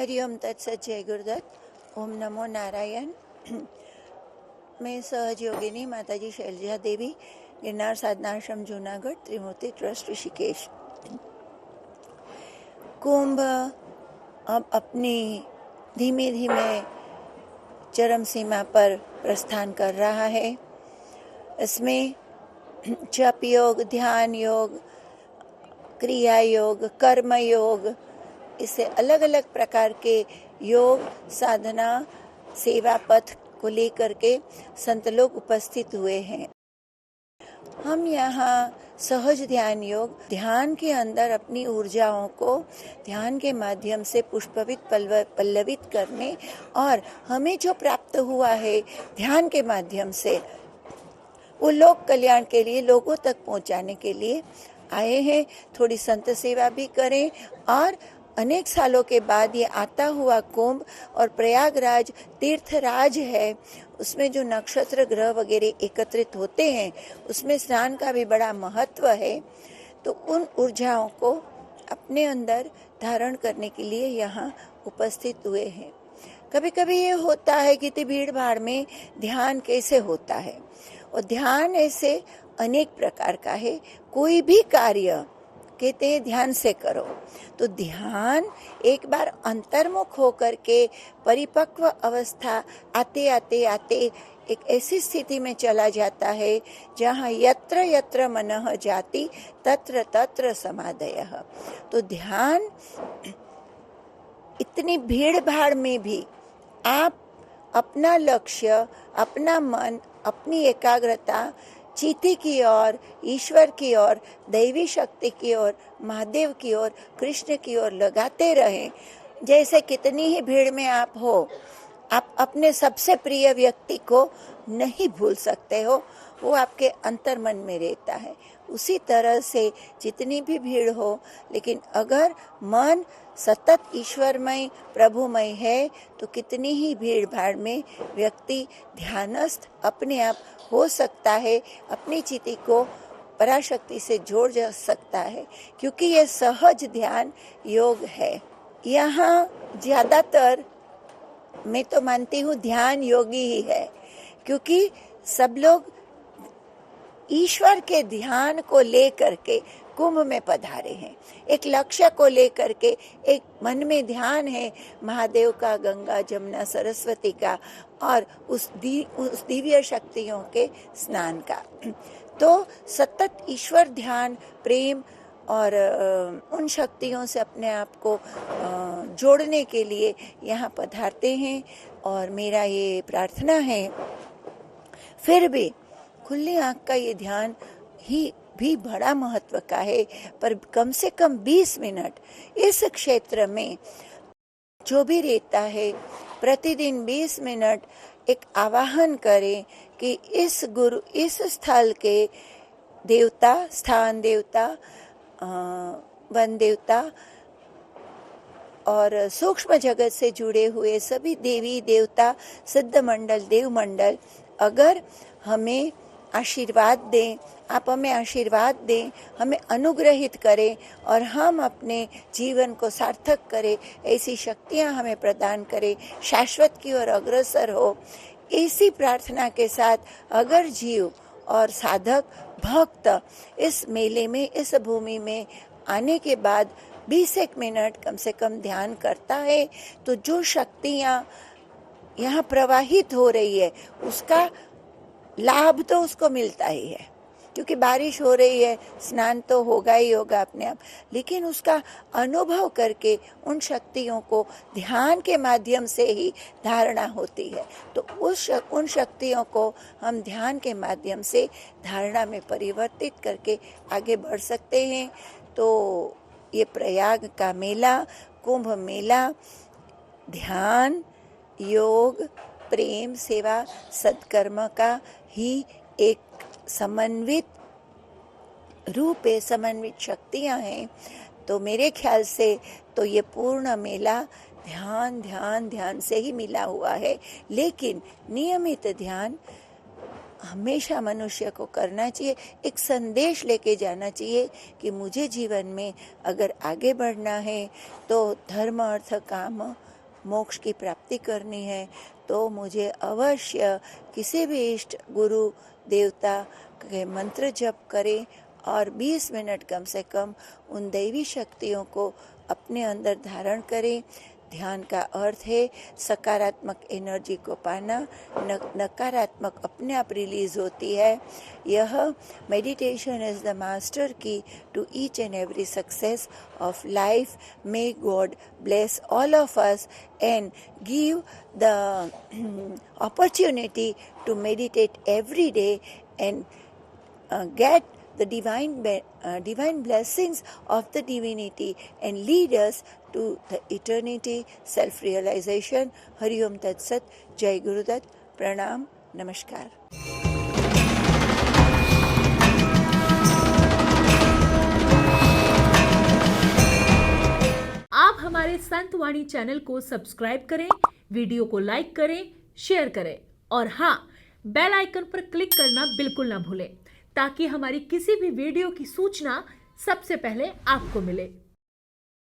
हरिओम तत्सत जय गुरुदत्त। ओम नमो नारायण। मैं सहयोगिनी माताजी शैलजा देवी, गिरनार साधनाश्रम जूनागढ़, त्रिमूर्ति ट्रस्ट ऋषिकेश। कुंभ अब अपनी धीमे धीमे चरम सीमा पर प्रस्थान कर रहा है। इसमें जप योग, ध्यान योग, क्रिया योग, कर्म योग, इससे अलग अलग प्रकार के योग साधना सेवा पथ को लेकर के संत लोग उपस्थित हुए हैं। हम यहाँ सहज ध्यान योग, ध्यान के अंदर अपनी ऊर्जाओं को ध्यान के माध्यम से पुष्पित पल्लवित करने और हमें जो प्राप्त हुआ है ध्यान के माध्यम से वो लोक कल्याण के लिए, लोगों तक पहुँचाने के लिए आए हैं। थोड़ी संत सेवा भी करें और अनेक सालों के बाद ये आता हुआ कुंभ और प्रयागराज तीर्थराज है, उसमें जो नक्षत्र ग्रह वगैरह एकत्रित होते हैं उसमें स्नान का भी बड़ा महत्व है। तो उन ऊर्जाओं को अपने अंदर धारण करने के लिए यहाँ उपस्थित हुए हैं। कभी कभी ये होता है कि भीड़ भाड़ में ध्यान कैसे होता है, और ध्यान ऐसे अनेक प्रकार का है। कोई भी कार्य कहते हैं ध्यान से करो, तो ध्यान एक बार अंतर्मुख होकर के परिपक्व अवस्था आते आते आते एक ऐसी स्थिति में चला जाता है जहाँ यत्र यत्र मनः जाति तत्र तत्र समाधयः। तो ध्यान इतनी भीड़ भाड़ में भी आप अपना लक्ष्य, अपना मन, अपनी एकाग्रता चीति की ओर, ईश्वर की ओर, दैवी शक्ति की ओर, महादेव की ओर, कृष्ण की ओर लगाते रहें। जैसे कितनी ही भीड़ में आप हो, आप अपने सबसे प्रिय व्यक्ति को नहीं भूल सकते हो, वो आपके अंतर मन में रहता है। उसी तरह से जितनी भी भीड़ हो, लेकिन अगर मन सतत ईश्वरमय प्रभुमय है तो कितनी ही भीड़ भाड़ में व्यक्ति ध्यानस्थ अपने आप हो सकता है, अपनी चिति को पराशक्ति से जोड़ जा सकता है, क्योंकि ये सहज ध्यान योग है। यहाँ ज़्यादातर मैं तो मानती हूँ ध्यान योगी ही है, क्योंकि सब लोग ईश्वर के ध्यान को लेकर के कुंभ में पधारे हैं। एक लक्ष्य को लेकर के, एक मन में ध्यान है महादेव का, गंगा जमुना सरस्वती का और उस दिव्य शक्तियों के स्नान का। तो सतत ईश्वर ध्यान, प्रेम और उन शक्तियों से अपने आप को जोड़ने के लिए यहाँ पधारते हैं। और मेरा ये प्रार्थना है, फिर भी खुली आँख का ये ध्यान ही भी बड़ा महत्व का है, पर कम से कम 20 मिनट इस क्षेत्र में जो भी रहता है प्रतिदिन 20 मिनट एक आवाहन करें कि इस स्थल के देवता, स्थान देवता, वन देवता और सूक्ष्म जगत से जुड़े हुए सभी देवी देवता, सिद्ध मंडल, देव मंडल अगर हमें आशीर्वाद दें, आप हमें आशीर्वाद दें, हमें अनुग्रहित करें और हम अपने जीवन को सार्थक करें, ऐसी शक्तियाँ हमें प्रदान करें, शाश्वत की ओर अग्रसर हो। इसी प्रार्थना के साथ अगर जीव और साधक भक्त इस मेले में, इस भूमि में आने के बाद 20 मिनट कम से कम ध्यान करता है, तो जो शक्तियाँ यहाँ प्रवाहित हो रही है उसका लाभ तो उसको मिलता ही है, क्योंकि बारिश हो रही है, स्नान तो होगा ही होगा अपने आप, लेकिन उसका अनुभव करके उन शक्तियों को ध्यान के माध्यम से ही धारणा होती है। तो उन शक्तियों को हम ध्यान के माध्यम से धारणा में परिवर्तित करके आगे बढ़ सकते हैं। तो ये प्रयाग का मेला, कुंभ मेला ध्यान, योग, प्रेम, सेवा, सत्कर्म का ही एक समन्वित रूप है, समन्वित शक्तियाँ हैं। तो मेरे ख्याल से तो ये पूर्ण मेला ध्यान ध्यान ध्यान से ही मिला हुआ है, लेकिन नियमित ध्यान हमेशा मनुष्य को करना चाहिए। एक संदेश लेके जाना चाहिए कि मुझे जीवन में अगर आगे बढ़ना है तो धर्म, अर्थ, काम मोक्ष की प्राप्ति करनी है तो मुझे अवश्य किसी भी इष्ट गुरु देवता के मंत्र जप करें और 20 मिनट कम से कम उन दैवी शक्तियों को अपने अंदर धारण करें। ध्यान का अर्थ है सकारात्मक एनर्जी को पाना, नकारात्मक अपने आप रिलीज होती है। यह meditation is the master key to each and every success of life. May God bless all of us and give the opportunity to meditate every day and get the divine blessings of the divinity and lead us to the eternity, self-realization. Hari Om Tat Sat. Jai Gurudat. Pranam. Namaskar. आप हमारे संत वाणी channel को subscribe करें, video को like करें, share करें और हाँ, bell icon पर क्लिक करना बिल्कुल ना भूलें ताकि हमारी किसी भी वीडियो की सूचना सबसे पहले आपको मिले।